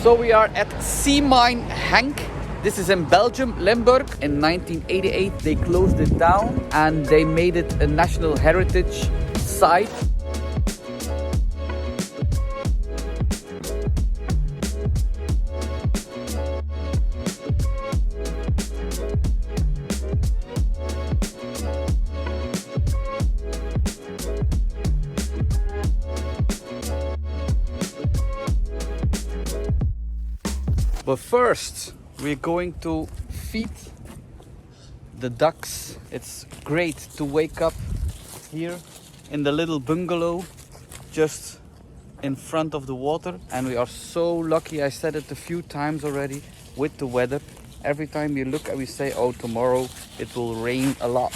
So we are at Sea Mine Genk. This is in Belgium, Limburg. In 1988 they closed it down and they made it a national heritage site. But first, we're going to feed the ducks. It's great to wake up here in the little bungalow just in front of the water. And we are so lucky, I said it a few times already, with the weather. Every time you look and we say, oh, tomorrow it will rain a lot.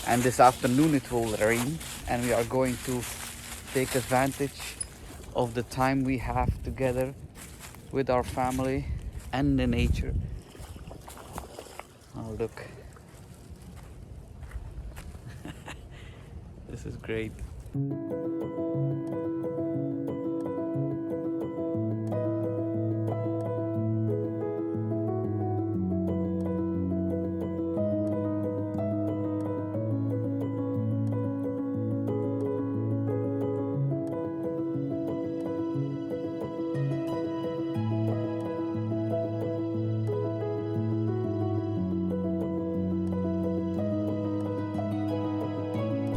And this afternoon it will rain. And we are going to take advantage of the time we have together with our family and the nature. Oh, look. This is great.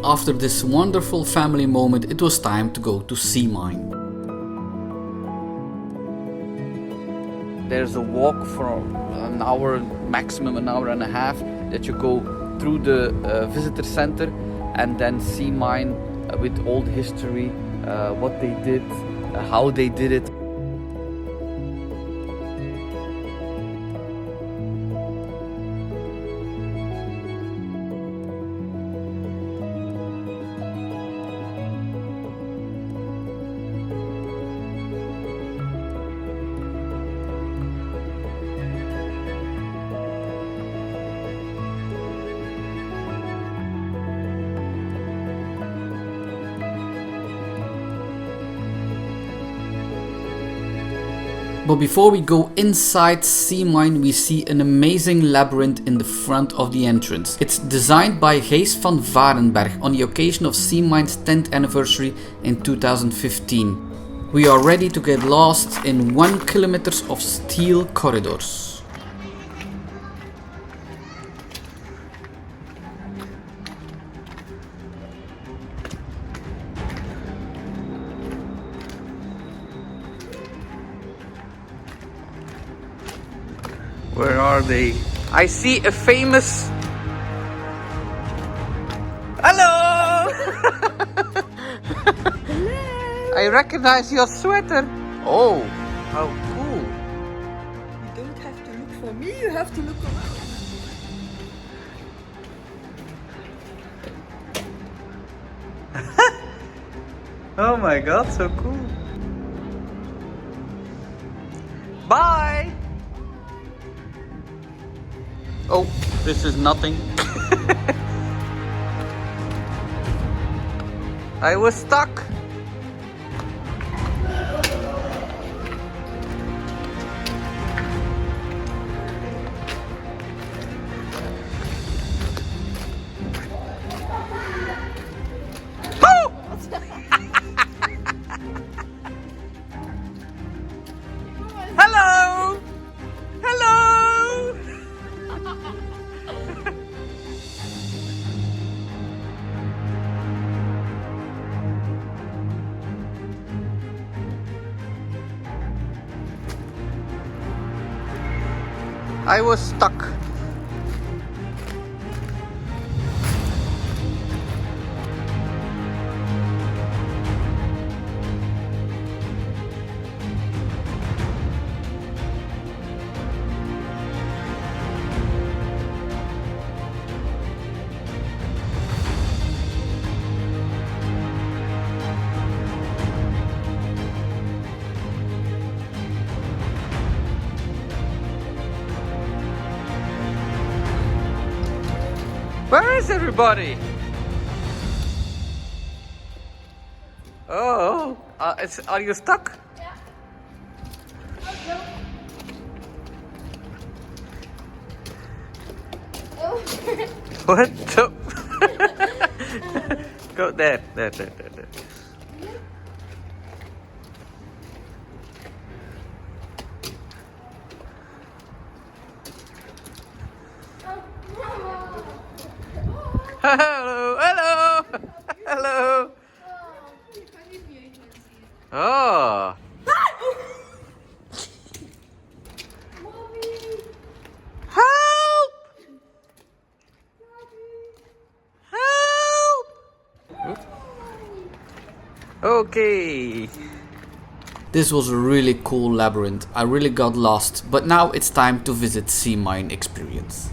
After this wonderful family moment, it was time to go to Sea Mine. There's a walk for an hour, maximum an hour and a half, that you go through the visitor center and then Sea Mine with old history, what they did, how they did it. But before we go inside Sea Mine, we see an amazing labyrinth in the front of the entrance. It's designed by Gijs van Varenberg on the occasion of Sea Mine's 10th anniversary in 2015. We are ready to get lost in 1 kilometer of steel corridors. Where are they? I see a famous... Hello! Hello! I recognize your sweater. Oh, how cool. You don't have to look for me, you have to look around. Oh my god, so cool. Bye! Oh, this is nothing. I was stuck. Hello! Hello! I was stuck. Where is everybody? Oh, are you stuck? Yeah. What? So go there. Hello, hello, hello. Oh. Help! Help! Okay. This was a really cool labyrinth. I really got lost, but now it's time to visit Sea Mine Experience.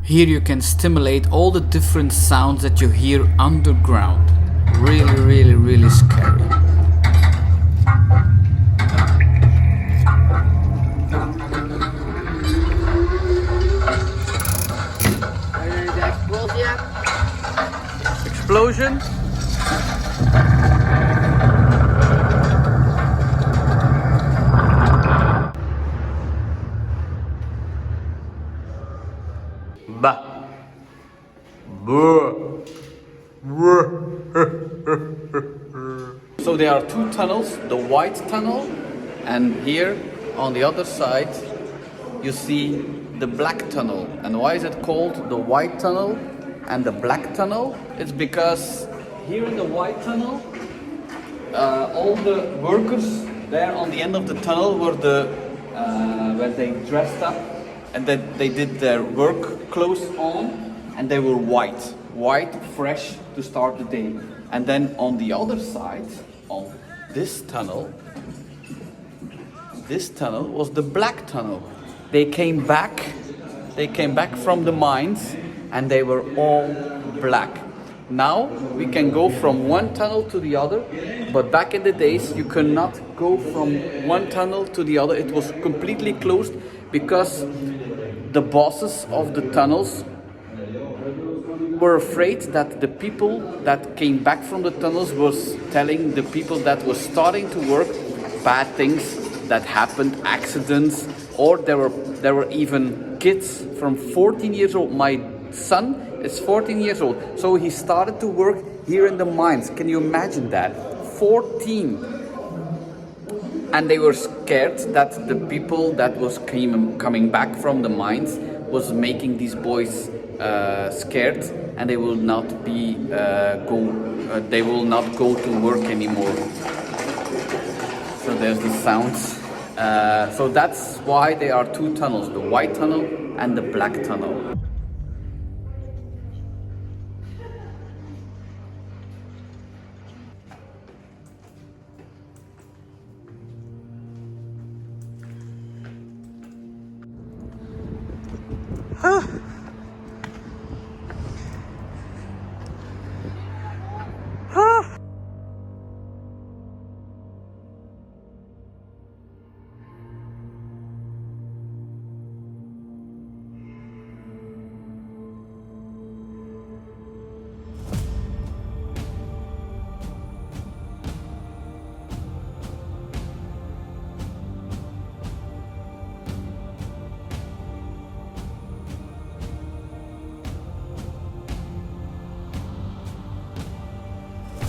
Here you can stimulate all the different sounds that you hear underground. Really scary. Explosion? Bah. So there are two tunnels, the white tunnel, and here on the other side you see the black tunnel. And why is it called the white tunnel and the black tunnel? It's because here in the white tunnel all the workers there on the end of the tunnel were where they dressed up and then they did their work clothes on, and they were white, fresh to start the day. And then on the other side, on this tunnel was the black tunnel. They came back from the mines and they were all black. Now we can go from one tunnel to the other, but back in the days you could not go from one tunnel to the other. It was completely closed because the bosses of the tunnels were afraid that the people that came back from the tunnels was telling the people that was starting to work bad things that happened, accidents, or there were even kids from 14 years old. My son is 14 years old, so he started to work here in the mines. Can you imagine that? 14. And they were scared that the people that was coming back from the mines was making these boys scared, and they will not go to work anymore. So there's the sounds. So that's why there are two tunnels, the white tunnel and the black tunnel.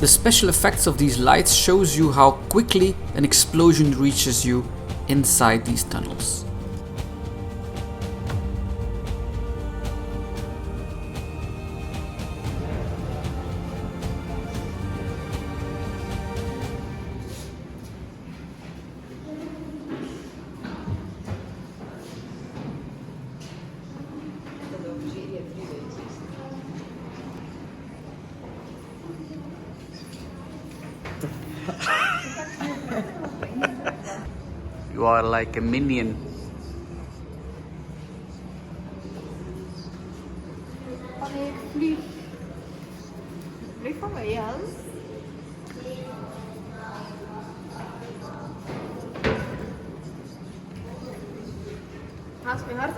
The special effects of these lights shows you how quickly an explosion reaches you inside these tunnels. You are like a minion. Wanneer ik vlieg. Vlieg van mij, Jans. Haast mijn hart.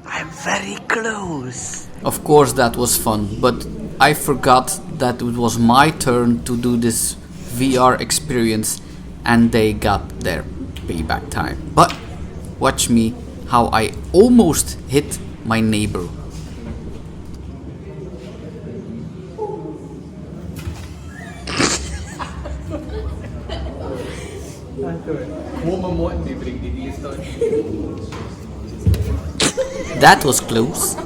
I'm very close. Of course that was fun, but I forgot that it was my turn to do this VR experience and they got their payback time. But watch me how I almost hit my neighbor. That was close.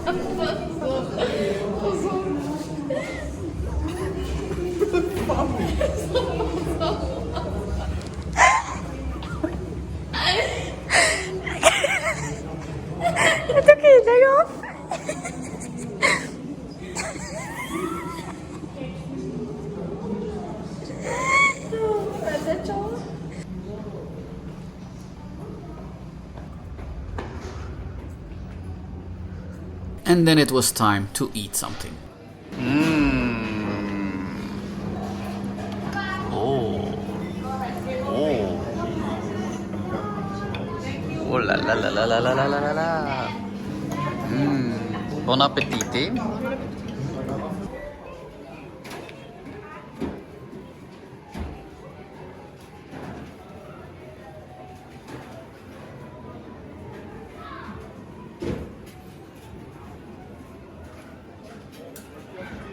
Doe je daarop? And then it was time to eat something. Oh. Oh. Oh la la la la la la la la la. Bon appétit, eh?